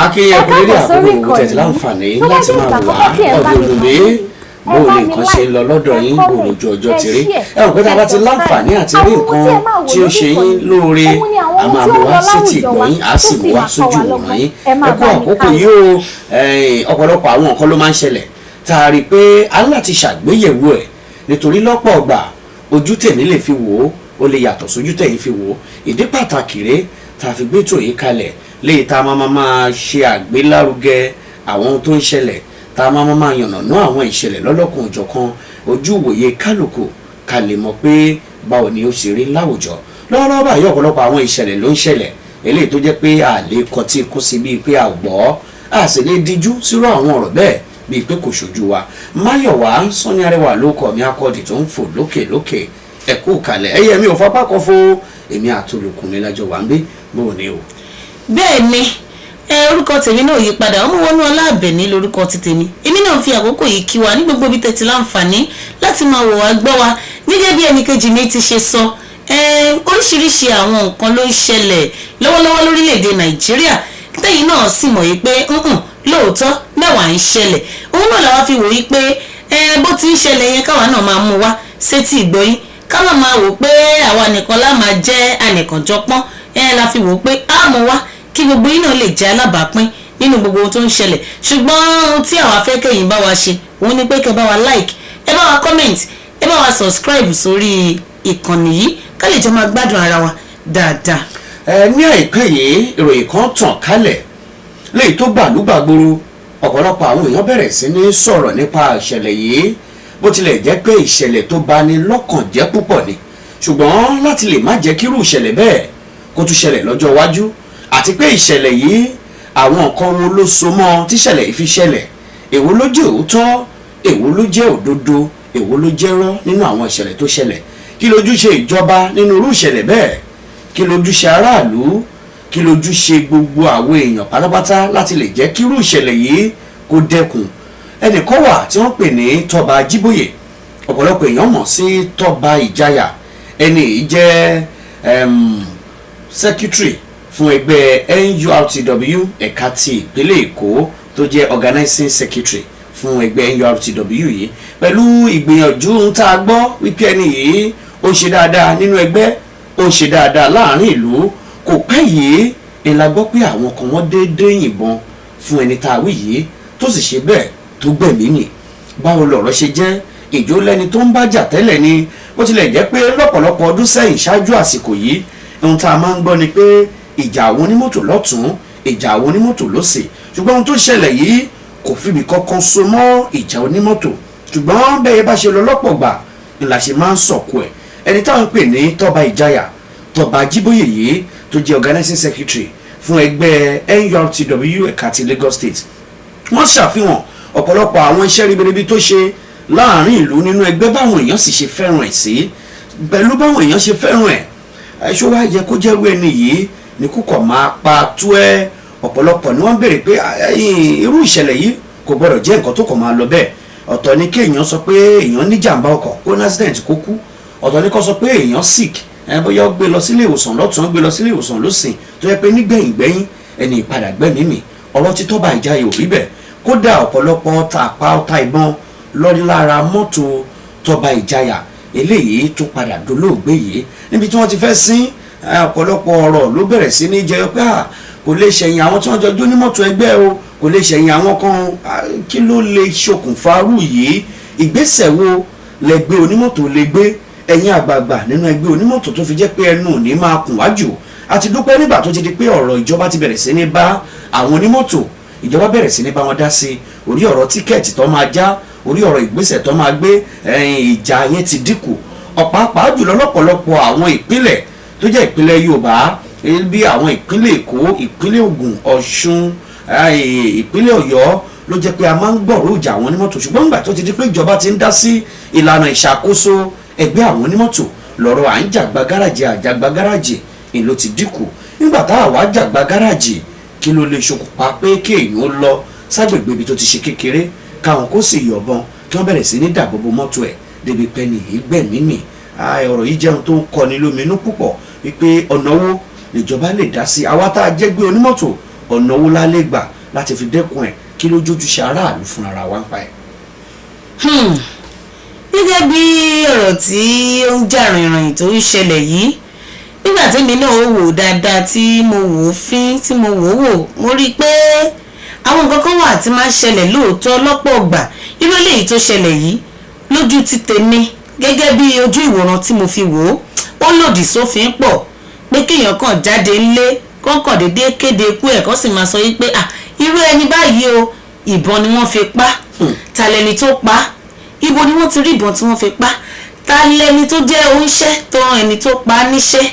akínyẹ kúrẹ́dì àkókò tẹ̀tí láǹfààní láti máa wà ọ̀dọ̀ olùgbé bó o lè kàn ṣe lọ lọ́dọ̀ yín bó o lójú ọjọ́ ti rí ẹ ò pé tá a bá ti láǹfààní àti rí nǹkan tí ó ṣe yín lóore a máa mú wá sétí ìgbọ̀n yín á sì mú wá sójú ìwòran yín ẹ kú àkókò yìí o ọ̀pọ̀lọpọ̀ àwọn nǹkan ló máa ń ṣẹlẹ̀ tá a rí i pé a ń láti ṣàgbéyẹ̀wò ẹ̀ nítorí lọ́pọ̀ ọgbà ojú tèmi lè fi wò ó lè yàtọ̀ sójú tẹ̀yìn fi wò ó ìdí pàtàkì rèé tá a fi gbé ètò yìí kalẹ̀ léyìí tá a máa ṣe àgbélárugẹ àwọn ohun tó ń ṣẹlẹ̀ tá a máa yànnàná àwọn ìṣẹ̀lẹ̀ lọ́lọ́kan òjọ̀kan ojú ìwòye kálukú ká lè mọ̀ pé báwo ni ó ṣe rí láwùjọ lọ́wọ́lọ́wọ́ báyìí ọ̀pọ̀lọpọ̀ àwọn ìṣẹ̀lẹ̀ ló ń ṣẹlẹ̀ eléyìí tó jẹ́ pé a lè kọtí kó sí bíi pé a gbọ́ a sì lè díjú sírò àwọn ọ̀rọ̀ bẹ́ẹ̀ bíi pé kò ṣojú wa Máyọ̀wá Sanni Arẹwà ló kọ mi akọ́dì tó ń fò lókè lókè ẹ̀kú kalẹ̀ ẹ̀yẹ mi ò fapá kan fo èmi àtolùkùnrin lájọ wà ń gbé bó ní o. bẹ́ẹ̀ ni orúkọ tèmi náà yí padà ọmọ wọnú Ọlábẹ̀ní lórúkọ ti tèmi èmi náà fi àkókò yìí kí wa ní gbogbo ibi tẹ̀tí láǹfààní láti máa wò wá gbọ́ wa gẹ́gẹ́ bí ẹnìkejì mi ti ṣe sọ oríṣiríṣi àwọn nǹkan ló ń ṣẹlẹ̀ lọ́wọ́lọ́wọ́ lórílẹ̀‐èdè Nàìjíríà tẹ́yìn náà sì mọ̀ yìí pé lóòótọ́ mẹ́wàá ń ṣẹlẹ̀ òun náà làwa fi wò yí pé bó ti ń ṣẹlẹ̀ yẹn káwa náà máa mú wá sétí ìgbọ́yín ká má máa wò pé àwa nìkan lá máa jẹ́ ànìkànjọpọ́n la fi wò pé á mú wá kí gbogbo yín náà lè jẹ́ alábàápín nínú gbogbo ohun tó ń ṣẹlẹ̀ ṣùgbọ́n ohun tí àwa fẹ́ kẹ́yìn bá wa ṣe òun ni pé kẹ́ bá wa like ẹ bá wa comment ẹ bá wa subscribe sórí ìkànnì yìí ká lè jọ máa gbádùn ara wa dáadáa. ní àìpẹ́ yìí ìròyìn kan tàn kálẹ̀ léyìí tó gbàlúgbàgbòrò ọ̀pọ̀lọpọ̀ àwọn èèyàn bẹ̀rẹ̀ sí ní sọ̀rọ̀ nípa ìṣẹ̀lẹ̀ yìí bó tilẹ̀ jẹ́ pé ìṣẹ̀lẹ̀ tó bani lọ́kàn jẹ́ púpọ̀ ni ṣùgbọ́n láti lè má jẹ́ kírú ìṣẹ̀lẹ̀ bẹ́ẹ̀ kó tún ṣẹlẹ̀ lọ́jọ́ iwájú àti pé ìṣẹ̀lẹ̀ yìí àwọn nǹkan wo ló so mọ́ tíṣẹ̀lẹ̀ yìí fi ṣẹlẹ̀ èwo ló jẹ́ òótọ́ èwo ló jẹ́ òdodo èwo ló jẹ́ rọ́ nínú àwọn ìṣẹ̀lẹ̀ tó ṣẹlẹ̀ kí lójúṣe ìjọba nínú irú ìṣẹ̀lẹ̀ bẹ́ẹ̀ kí lójúṣe aráàlú kí lójúṣe gbogbo àwọn èèyàn pátápátá láti lè jẹ́ kírú ìṣẹ̀lẹ̀ yìí kó dẹ́kun ẹnìkan wà tí wọ́n pè ní Tọ́ba Ajíbóyè ọ̀pọ̀lọpọ̀ èèyàn mọ̀ sí Tọ́ba Ìjayà ẹni yìí jẹ́ secretary fún ẹgbẹ́ NURTW ẹ̀ka ti ìpínlẹ̀ Èkó tó jẹ́ organizing secretary fún ẹgbẹ́ NURTW yìí pẹ̀lú ìgbìyànjú ń tá a gbọ́ wípé ẹni yìí ó ń ṣe dáadáa nínú ẹgbẹ́ ó ń ṣe dáadáa láàrin ìlú kò pẹ́ yìí ni la gbọ́ pé àwọn kan wọ́n déédéé yìnbọn fún ẹni tá a wí yìí tó sì ṣe bẹ́ẹ̀ tó gbẹ̀mí nì báwo lọ̀rọ̀ ṣe jẹ́ ìjó lẹ́ni tó ń bá jà tẹ́lẹ̀ ni bó tilẹ̀ jẹ́ pé lọ́pọ̀lọpọ̀ ọdún sẹ́yìn ṣáájú àsìkò yìí ohun tá a máa ń gbọ́ ni pé ìjà àwọn onímọ́tò lọ́tún ìjà àwọn onímọ́tò lósì ṣùgbọ́n ohun tó ṣẹlẹ̀ yìí kò fìbí kankan so mọ́ ìjà onímọ́tò ṣùgbọ́n bẹ́ẹ̀ bá ṣe lọ lọ́pọ̀ gbà ni la ṣe máa ń sọ̀kò ẹ̀ ẹni táwọn pè ní Tọ́ba Ìjayà Tọ́ba Ajíbóyè yìí tó jẹ́ organizing secretary fún ẹgbẹ́ NURTW ẹ̀ka ti Lagos State wọ́n ṣàfihàn ọ̀pọ̀lọpọ̀ àwọn iṣẹ́ ribiribi tó ṣe láàrin ìlú nínú ẹgbẹ́ báwọn èèyàn sì ṣe fẹ́ràn ẹ̀ sí pẹ̀lú báwọn èèyàn ṣe fẹ́ràn ẹ̀ ẹ̀ṣọ́ wa yẹ kó jẹ́rú ẹni yìí ní kúkọ̀ máa pa tú ẹ́ ọ̀pọ̀lọpọ̀ ni wọ́n béèrè pé irú ìṣẹ̀lẹ̀ yìí kò gbọ́dọ̀ jẹ́ nǹkan tó kàn máa lọ bẹ́ẹ̀ ọ̀tọ̀ ni kí èèyàn sọ pé èèyàn ní jàǹbá ọkọ̀ kó ní accident kó kú ọ̀tọ̀ ni kó sọ pé èèyàn sick bóyá ó gbé lọ sílé ìwòsàn lọ́tún ó gbé lọ sílé ìwòsàn lósìn tó yẹ pé nígbẹ̀yìngbẹ̀yìn ẹni ìpadà gbẹ̀mí mi ọ̀rọ̀ tí Tọ́ba Ìjayà ò rí bẹ́ẹ̀ kódà ọ̀pọ̀lọpọ̀ ọta ìbọn lọ́rí lára mọ́tò Tọ́ba Ìjayà eléyìí tó padà dolóògbé yìí níbi tí wọ́n ti fẹ́ sin ọ̀pọ̀lọpọ̀ ọ̀rọ̀ ló bẹ̀rẹ̀ sí ní jẹyọ pé kò lè ṣẹ̀yìn àwọn tí wọ́n jọ jó ní mọ́tò ẹgbẹ́ o kò lè ṣẹ̀yìn àwọn kan kí ló lè ṣokùnfà rú yìí ìgbésẹ̀ wo lẹgbẹ́ onímọ́tò lè gbé ẹ̀yin àgbààgbà nínú ẹgbẹ́ onímọ́tò tó fi jẹ́ pé ẹnu ò ní máa kùn wájú àti dúpẹ́ nígbà tó ti di pé ọ̀rọ̀ ìjọba ti bẹ̀rẹ̀ sí ní bá àwọn onímọ́tò ìjọba bẹ̀rẹ̀ sí ní bá wọn dá sí orí ọ̀rọ̀ tíkẹ́ẹ̀tì tó máa já orí ọ̀rọ̀ ìgbésẹ̀ tó máa gbé ìjà yẹn ti dínkù ọ̀pàápàá jùlọ lọ́pọ̀lọpọ̀ àwọn ìpínlẹ̀ tó jẹ́ ìpínlẹ̀ Yorùbá bí àwọn ìpínlẹ̀ Èkó ìpínlẹ̀ Ògùn Ọ̀ṣun ìpínlẹ̀ Ọ̀yọ́ ló jẹ́ pé a máa ń gbọ́rọ̀ ìjà àwọn onímọ́tò ṣùgbọ́n nígbà tó ti di pé ìjọba ti ń dá sí ìlànà ìṣàkóso ẹgbẹ́ àwọn onímọ́tò lọ́rọ̀ à ń jàgbá gáràjì àjàgbá gáràjì ìlò ti dínkù nígbà táwa wá jàgbá gáràjì kí ló lè ṣokùnfà pé kéèyàn ó lọ ságbègbè ibi tó ti ṣe kékeré káwọn kó sì yọ̀bọ̀n kí wọ́n bẹ̀rẹ̀ sí ní dàbòbò mọ́tò ẹ̀ débi pẹ́ni yìí gbẹ̀mí mì ọ̀rọ̀ yìí jẹun tó ń kọni lóminú púpọ̀ wípé ọ̀nà wo níjọba lè dá sí àwa tá a jẹ́ gbé onímọ́tò ọ̀nà owó lálẹ́ gbà láti fi dẹ́kun ẹ̀ kí ló jójúṣe aráàlú fún ara wa ń pa ẹ̀. gẹ́gẹ́ bí ọ̀rọ̀ tí ó ń jà rìnrìn tó ń ṣẹlẹ̀ yìí nígbà tí mi náà wò dáadáa tí mo wò ó fín tí mo wò ó wò mo rí i pé àwọn nǹkan kan wà tí máa ń ṣẹlẹ̀ lóòótọ́ lọ́pọ̀ ọgbà irú eléyìí tó ṣẹlẹ̀ yìí lójú ti tèmi gẹ́gẹ́ bí ojú ìwòran tí mo fi wò ó lòdì sófin pọ̀ pé kéèyàn kàn jáde ńlé kọ́kàn déédéé kéde ikú ẹ̀ kó sì máa sọ wípé irú ẹni báyìí o ìbọn ni wọ́n fi pa ta lẹni tó pa ibo ni wọ́n ti rí ìbọn tí wọ́n fi pa ta lẹni tó jẹ́ oníṣẹ́ tó rán ẹni tó pa níṣẹ́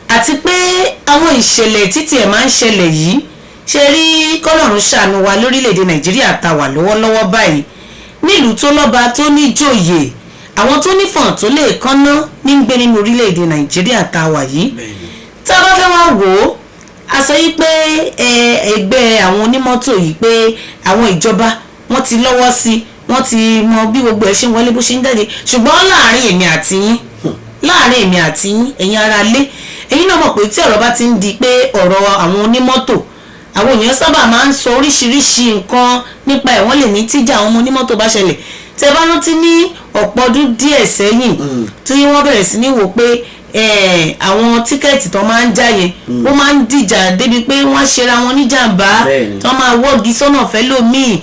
àti pé àwọn ìṣẹ̀lẹ̀ títí ẹ̀ máa ń ṣẹlẹ̀ yìí ṣe rí kọ́lọ́run ṣàánú wa lórílẹ̀‐èdè nàìjíríà tá wà lọ́wọ́lọ́wọ́ báyìí nílùú tó lọ́ba tó níjòyè àwọn tó nífọ̀n tó lè kánná ní gbé nínú orílẹ̀‐èdè nàìjíríà tá wà yìí tá a bá fẹ́ wá wò ó a sọ yìí pé ẹgbẹ́ àwọn onímọ́tò yìí pé àwọn ìjọba wọ́n ti lọ́wọ́ sí wọ́n ti mọ bí gbogbo ẹ̀ ṣe ń wọlé bó ṣe ń jáde ṣùgbọ́n láàrin èmi àti yín ẹ̀yin ará lé ẹ̀yin náà mọ̀ pé tí ọ̀rọ̀ bá ti ń di pé ọ̀rọ̀ àwọn onímọ́tò àwọn èèyàn sábà máa ń sọ oríṣiríṣi nǹkan nípa ẹ̀ wọ́n lè ní tíjà àwọn ọmọ onímọ́tò bá ṣẹlẹ̀ tẹ́ bá rántí ní ọ̀pọ̀ ọdún díẹ̀ sẹ́yìn tí wọ́n bẹ̀rẹ̀ sí ní wò pé àwọn tíkẹ́ẹ̀tì tó máa ń jáyẹ ó máa ń dìjà débi pé wọ́n á ṣera wọn níjàmbá tó máa wọ́gi sọ́nà fẹ́ lómìn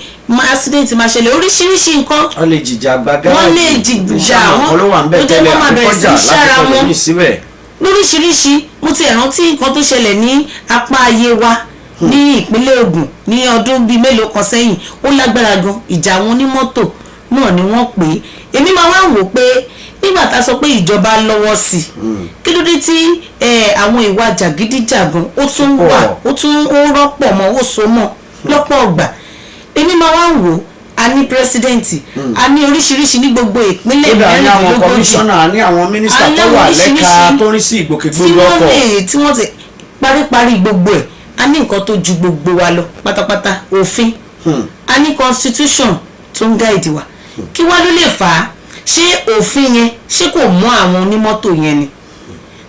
accident máa ṣẹlẹ̀ oríṣiríṣi nǹkan wọ́n lè jìjà gbàgá wọ́n lè jìjà wọ́n ló jẹ́ wọ́n máa bẹ̀rẹ̀ sí ṣára wọn lóríṣiríṣi mo ti rántí nǹkan tó ṣẹlẹ̀ ní apá ayé wa ní ìpínlẹ̀ Ògùn ní ọdún bíi mélòó kan sẹ́yìn ó lágbára gan ìjà àwọn onímọ́tò náà ni wọ́n pè é èmi máa wá wò pé nígbà tá a sọ pé ìjọba lọ́wọ́ sí kí ló dé tí àwọn ìwà jàgídíjàgan ó tún wà ó tún rọ́pọ̀ mọ́ ó so mọ́ lọ́pọ̀ ọgbà èmi máa wá wò a ní pírẹsidẹ́ǹtì a ní oríṣiríṣi ní gbogbo ìpínlẹ̀ mẹ́rìndínlógójì ní àwọn kọmíṣánná ní àwọn mínísítà tó wà lẹ́ka tó rí sí ìgbòkègbodò ọkọ̀ tí wọ́n ti paríparí gbogbo ẹ̀ a ní nǹkan tó ju gbogbo wa lọ pátápátá òfin a ní constitution tó ń gáìdì wa kí wá ló lè fà á ṣé òfin yẹn ṣé kò mú àwọn onímọ́tò yẹn ni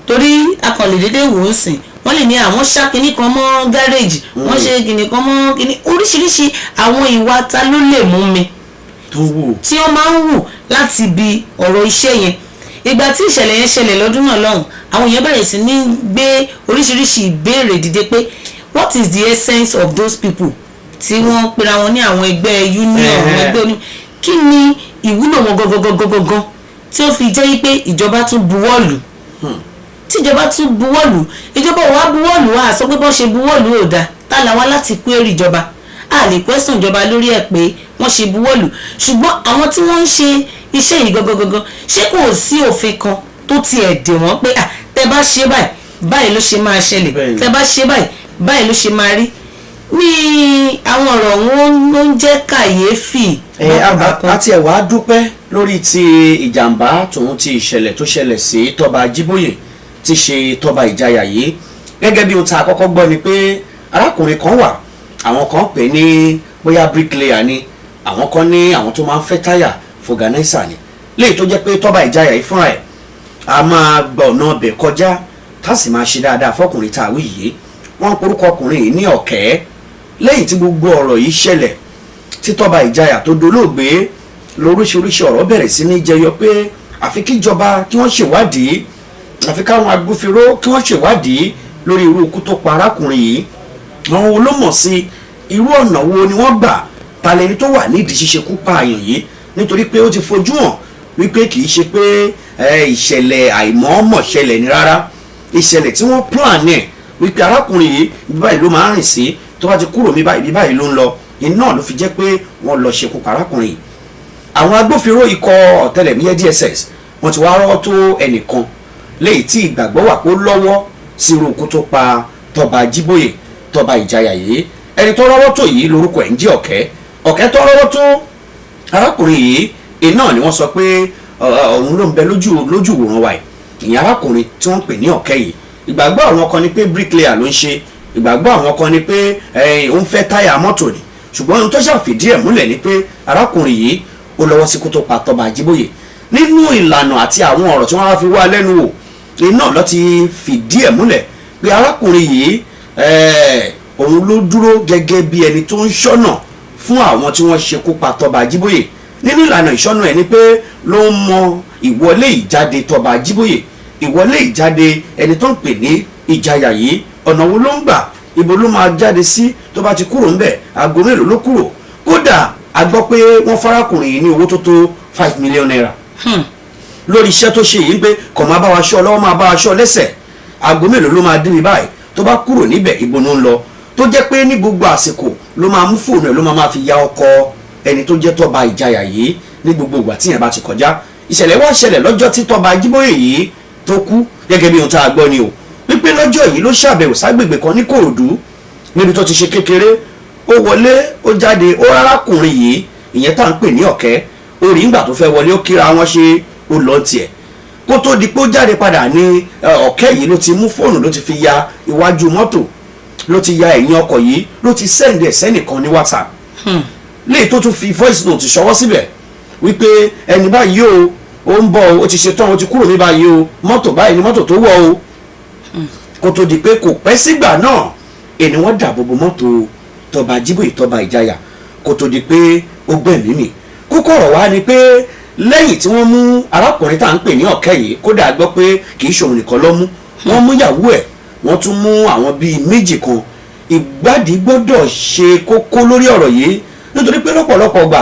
torí akọ̀lẹ̀dẹ́dẹ́ wò ó sìn wọ́n lè ní àwọn ṣá kinní kan mọ́ gáréèjì wọ́n ṣe kinní kan mọ́ kinní oríṣiríṣi àwọn ìwà ta ló lè mú mi tí wọ́n máa ń wù láti bi ọ̀rọ̀ iṣẹ́ yẹn ìgbà tí ìṣẹ̀lẹ̀ yẹn ṣẹlẹ̀ lọ́dún náà lọ́hùn àwọn èèyàn bẹ̀rẹ̀ sí ní gbé oríṣiríṣi ìbéèrè dìde pé what is the essence of those people tí wọ́n pera wọn ní àwọn ẹgbẹ́ union àwọn ẹgbẹ́ oní kí ni ìwúlò wọn gangan tí ó fi jẹ́ pé ìjọba tún buwọ́lù tíjọba tún buwọ́lù ìjọba ò wá buwọ́lù wá sọ pé bọ́n ṣe buwọ́lù ò dáa tá la wá láti query ìjọba a lè question ìjọba lórí ẹ̀ pé wọ́n ṣe buwọ́lù ṣùgbọ́n àwọn tí wọ́n ń ṣe iṣẹ́ yìí gangan ṣé kò sí òfin kan tó tiẹ̀ dè wọ́n pé tẹ́ bá ṣe báyìí ló ṣe máa ṣẹlẹ̀ tẹ́ bá ṣe báyìí ló ṣe máa rí ní àwọn ọ̀rọ̀ wọn ló ń jẹ́ kàyéfì. àti ẹ̀wà dúpẹ́ lórí ti ìjàmbá tòun ti ìṣẹ̀lẹ̀ tó ṣẹlẹ̀ sí Tọ́ba Ajíbóyè ti ṣe Tọ́ba Ìjayà yìí gẹ́gẹ́ bí ohun tá a kọ́kọ́ gbọ́ ni pé arákùnrin kan wà àwọn kan pè ní bóyá bricklayer ni àwọn kan ní àwọn tó máa ń fẹ́ táyà fọgànáísà ni léyìí tó jẹ́ pé Tọ́ba Ìjayà yìí fúnra ẹ̀ a máa gba ọ̀nà ọbẹ̀ kọjá tá sì máa ṣe dáadáa fọkùnrin tá a wí yìí wọ́n ń porúkọ ọkùnrin yìí ní Ọ̀kẹ́ lẹ́yìn tí gbogbo ọ̀rọ̀ yìí ṣẹlẹ̀ tí Tọ́ba Ìjayà tó dolóògbé lóríṣiríṣi ọ̀rọ̀ bẹ̀rẹ̀ sí ní jẹyọ pé àfi kíjọba kí wọ́n ṣèwádìí àfi káwọn agbófinró kí wọ́n ṣèwádìí lórí irú ikú tó pa arákùnrin yìí àwọn wo ló mọ̀ sí irú ọ̀nà wo ni wọ́n gbà talẹ́ni tó wà nídìí ṣíṣekú pààyàn yìí nítorí pé ó ti fojú hàn wípé kì í ṣe pé ìṣẹ̀lẹ̀ àìmọ̀ọ́mọ̀ ṣẹlẹ̀ ni rárá ìṣẹ̀lẹ̀ tí wọ́n plan ẹ̀ wípé arákùnrin yìí ibi báyìí ló máa ń rìn sí tó bá ti kúrò ibi báyìí ló ń lọ iná ló fi jẹ́ pé wọ́n lọ ṣekú pa arákùnrin yìí àwọn agbófinró ikọ̀ ọ̀tẹlẹ̀múyẹ́ DSS wọ́n ti wá rọ́wọ́ tó ẹnìkan léyìí tí ìgbàgbọ́ wà pé ó lọ́wọ́ sí irú ikú tó pa Tọ́ba Ajíbóyè Tọ́ba Ìjayà yìí ẹni tó rọ́wọ́ tó yìí lórúkọ ẹ̀ ń jẹ́ Ọ̀kẹ́ tó rọ́wọ́ tó arákùnrin yìí iná ni wọ́n sọ pé òun ló ń bẹ lójú ìwòran wa ìyẹn arákùnrin tí wọ́n ń pè ní Ọ̀kẹ́ yìí ìgbàgbọ́ àwọn kan ni pé bricklayer ló ń ṣe ìgbàgbọ́ àwọn kan ni pé òun fẹ́ táyà mọ́tò ni ṣùgbọ́n ohun tó ṣàfìdí ẹ̀ múlẹ̀ ni pé arákùnrin yìí ó lọ́wọ́ sí kó tó pa Tọ́ba Ajíbóyè nínú ìlànà àti àwọn ọ̀rọ̀ tí wọ́n wá fi wá lẹ́nu wò iná ló ti fìdí ẹ̀ múlẹ̀ pé arákùnrin yìí òun ló dúró gẹ́gẹ́ bí ẹni tó ń ṣọ́nà fún àwọn tí wọ́n ṣekú pa Tọ́ba Ajíbóyè. Nínú ìlànà ìṣọ́nà ẹni pé ló ń mọ ìwọlé ìjáde Tọ́ba Ajíbóyè, ìwọlé ìjáde ẹni tó ń pè ní Ìjayà yìí, ọ̀nà wo ló ń gbà, ibo ló máa jáde sí tó bá ti kúrò ńbẹ̀, aago mélòó ló kúrò. Kódà a gbọ́ pé wọ́n farakùnrin yìí ní owó tó tó 5 million naira lórí iṣẹ́ tó ṣe yìí pé kò máa bá wa ṣọ́ lọ́wọ́, máa bá wa ṣọ́ lẹ́sẹ̀, aago mélòó ló máa dé mi báyìí, tó bá kúrò níbẹ̀ ibo ló ń lọ, tó jẹ́ pé ní gbogbo àsìkò ló máa mú fóònù ẹ̀ ló máa fi ya ọkọ ẹni tó jẹ́ Tọ́ba Ìjayà yìí ní gbogbo ìgbà tíyẹn bá ti kọjá. Ìṣẹ̀lẹ̀ wá ṣẹlẹ̀ lọ́jọ́ tí Tọ́ba Ajíbóyè yìí tó kú, gẹ́gẹ́ bí ohun tá a gbọ́ ni o, wípé lọ́jọ́ yìí ló ṣàbẹ̀wò ságbègbè kan ní Kòròdú níbi tó ti ṣe kékeré, ó wọlé ó jáde, ó rárákùnrin yìí ìyẹn tá à ń pè ní Ọ̀kẹ́, ó rí ńgbà tó fẹ́ wọlé ó kíra wọn ṣe ó lọ tiẹ̀, kó tó di pé ó jáde padà ní Ọ̀kẹ́ yìí ló ti mú fóònù ló ti fi ya iwájú mọ́tò, ló ti ya ẹ̀yìn ọkọ̀ yìí, ló ti sẹ́ǹdì ẹ̀ sẹ́nìkan ní WhatsApp léyìí tó tún fi voice note ṣọwọ́ síbẹ̀ wípé ẹni báyìí ó ń bọ̀ ó ti ṣe tán ó ti kúrò ní báyìí o, mọ́tò báyìí ni mọ́tò tó wọ̀ o. Kó tó di pé kò pẹ́ sígbà náà ẹni wọ́n dàbò bo mọ́tò Tọ́ba Ajíbóyè Tọ́ba Ìjayà kó tó di pé ó gbẹ̀mí mì. Kókó ọ̀rọ̀ wá ni pé lẹ́yìn tí wọ́n mú arákùnrin tá à ń pè ní Ọ̀kẹ́ yìí, kódà gbọ́ pé kì í ṣòun nìkan ló mú, wọ́n mú ìyàwó ẹ̀, wọ́n tún mú àwọn bíi méjì kan. Ìgbádìí gbọ́dọ̀ ṣe kókó lórí ọ̀rọ̀ yìí nítorí pé lọ́pọ̀lọpọ̀ gbà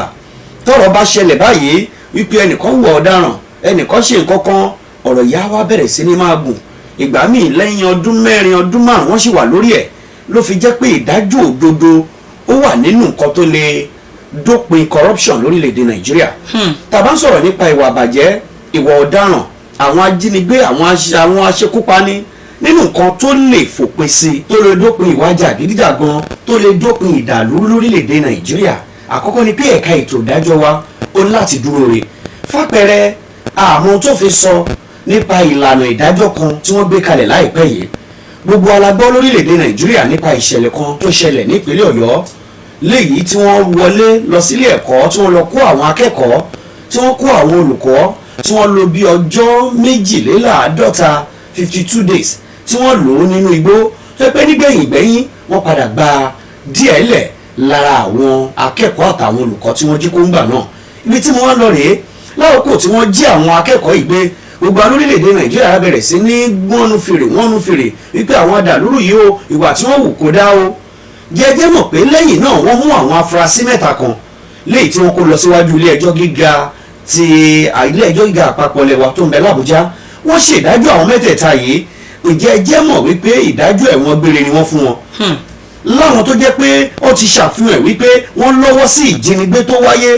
tọ́rọ̀ bá ṣẹlẹ̀ báyìí wípé ẹnìkan wọ ọ̀daràn, ẹnìkan ṣe nǹkan kan, ọ̀rọ̀ yá wá bẹ̀rẹ̀ sí ní máa gùn. Ìgbà míì lẹ́yìn ọdún mẹ́rin ọdún márùn wọ́n sì wà lórí ẹ̀, ló fi jẹ́ pé ìdájọ́ òdodo ó wà nínú nǹkan tó lè dópin corruption lórílẹ̀‐èdè Nàìjíríà. Tá bá ń sọ̀rọ̀ nípa ìwà àbàjẹ́, ìwà ọ̀daràn, àwọn ajínigbé, àwọn aṣekúpani, nínú nǹkan tó lè fòpin sí, tó lè dópin ìwà jàgídíjàgan, tó lè dópin ìdàlúrú lórílẹ̀‐èdè Nàìjíríà, àkọ́kọ́ ni pé ẹ̀ka ètò ìdájọ́ wa ó ní láti dúró re. Fàpẹẹrẹ àmọ́ tó fi sọ nípa ìlànà ìdájọ́ kan tí wọ́n gbé kalẹ̀ láìpẹ́ yìí, gbogbo alágbọ́ lórílẹ̀‐èdè Nàìjíríà nípa ìṣẹ̀lẹ̀ kan tó ṣẹlẹ̀ nípínlẹ̀ Ọ̀yọ́ léyìí tí wọ́n wọlé lọ sílé ẹ̀kọ́, tí wọ́n lọ kó àwọn akẹ́kọ̀ọ́, tí wọ́n kó àwọn olùkọ́, tí wọ́n lò bí ọjọ́ 52 days tí wọ́n lò ó nínú igbó, tó pé nígbẹ̀yìn wọ́n padà gba díẹ̀ lẹ̀ lára àwọn akẹ́kọ̀ọ́ àtàwọn olùkọ́ tí wọ́n jí kó ń gbà náà. Ibi tí wọ́n lọ rèé lákòókò tí wọ́n jí àwọn akẹ́kọ̀ọ́ yìí gbé, gbogbo lórílẹ̀‐èdè Nàìjíríà bẹ̀rẹ̀ sí ní wọ́nú fèrè wípé àwọn adàlúrú yìí o, ìwà tí wọ́n wù kó dá o. Jẹ́jẹ́ mọ̀ pé lẹ́yìn náà wọ́n mú àwọn afurasí 3 kan léyìí tí wọ́n kó lọ síwájú ilé ẹjọ́ gíga ti ilé ẹjọ́ gíga àpapọ̀ lẹ́wà tó ń bẹ l'Àbújá. Wọ́n ṣe ìdájọ́ àwọn mẹ́tẹ̀ẹ̀ta yìí, jẹ́jẹ́ mọ̀ wípé ìdájọ́ ẹ̀wọ̀n gbére ni wọ́n fún wọn. Láwọn tó jẹ́ pé ó ti ṣàfihàn wípé wọ́n lọ́wọ́ sí ìjínigbé tó wáyé.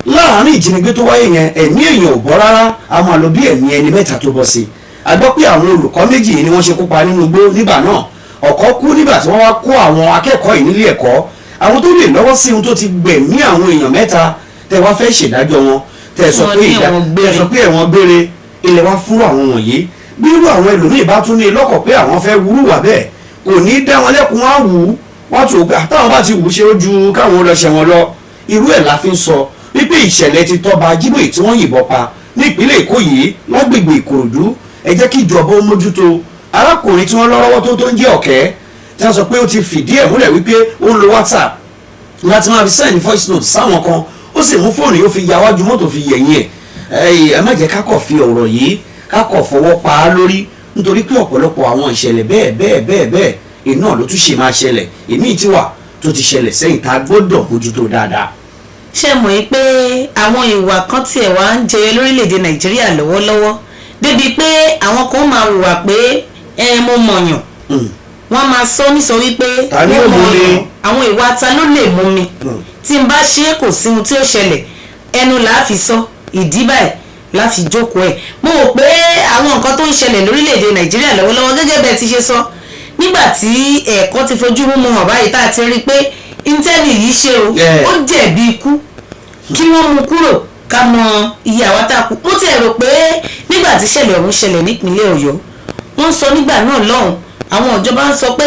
Láàárín ìjínigbé tó wáyé yẹn ẹ̀mí èèyàn ò bọ́ rárá, a máa lọ bí ẹ̀mí ẹni 3 tó bọ́ sí. A gbọ́ pé àwọn olùkọ́ 2 yìí ni wọ́n ṣekú pa nínú igbó nígbà náà. Ọ̀kan kú nígbà tí wọ́n wá kó àwọn akẹ́kọ̀ọ́ yìí nílé ẹ̀kọ́. Àwọn tó lè lọ́wọ́ sí ohun tó ti gbẹ̀mí àwọn èèyàn 3 tẹ́ wá fẹ́ ṣèdájọ́ wọn, tẹ́ sọ pé ẹ̀wọ̀n gbére ilẹ̀ wá fún àwọn wọ̀nyí. Bí irú àwọn ẹlòmíì bá tún ní lọ́kọ̀ pé àwọn fẹ́ wúrúwà bẹ́ẹ̀, kò ní dá wọn lẹ́kùn wá wù ú, wọ́n tún pé àtàwọn bá ti wù ú ṣe ó ju káwọn lọ ṣẹ̀wọ̀n lọ. Irú ẹ̀ la fi ń sọ wípé ìṣẹ̀lẹ̀ ti Tọ́ba Ajíbóyè tí wọ́n yìnbọn pa ní ìpínlẹ̀ Èkó yìí lágbègbè Ìkòròdú, ẹ jẹ́ kí ìjọba ó mójútó. Arákùnrin tí wọ́n lọ́wọ́ tó ń jẹ́ Ọ̀kẹ́ tí wọ́n sọ pé ó ti fìdí ẹ̀ múlẹ̀ wípé ó ń lo WhatsApp láti máa fi send voice note sáwọn kan, ó sì mú fóònù yóò fi ya wájú mọ́tò fi yẹ̀yìn ẹ̀. Ẹ má jẹ́ kákọ̀ fi ọ̀rọ̀ yìí kákọ̀ fọwọ́ pa á lórí, nítorí pé ọ̀pọ̀lọpọ̀ àwọn ìṣẹ̀lẹ̀ bẹ́ẹ̀ iná ló tún ṣe máa ṣẹlẹ̀, èmi ti wà tó ti ṣẹlẹ̀ sẹ́yìn tá a gbọ́dọ̀ mójútó dáadáa. Ṣé mọ̀ pé àwọn ìwà kan tiẹ̀ wá ń jẹyọ lórílẹ̀‐èdè Nàìjíríà lọ́wọ́lọ́wọ́ débi pé àwọn kan máa hùwà pé mo mọ̀yàn, wọ́n máa sọ nísọ wípé mo mọ̀yàn, àwọn ìwà ta ló lè mú mi, tí n bá ṣe kò sí ohun tí ó ṣẹlẹ̀, ẹnu làá fi sọ, ìdí báyìí láti jókòó ẹ̀. Mo rò pé àwọn nǹkan tó ń ṣẹlẹ̀ lórílẹ̀‐èdè Nàìjíríà lọ́wọ́lọ́wọ́ gẹ́gẹ́ bẹ́ẹ̀ ti ṣe sọ, nígbà tí ẹ̀kọ́ ti fojú mú hàn báyìí tá a ti rí pé intanet yìí ṣe ó jẹ̀bi ikú, kí wọ́n mú kúrò ká mọ iye àwa tá a kú. Mo ti rò pé nígbà tí ìṣẹ̀lẹ̀ ọ̀hún ṣẹlẹ̀ nípínlẹ̀ Ọ̀yọ́, wọ́n sọ nígbà náà lọ́hùn, àwọn ìjọba ń sọ pé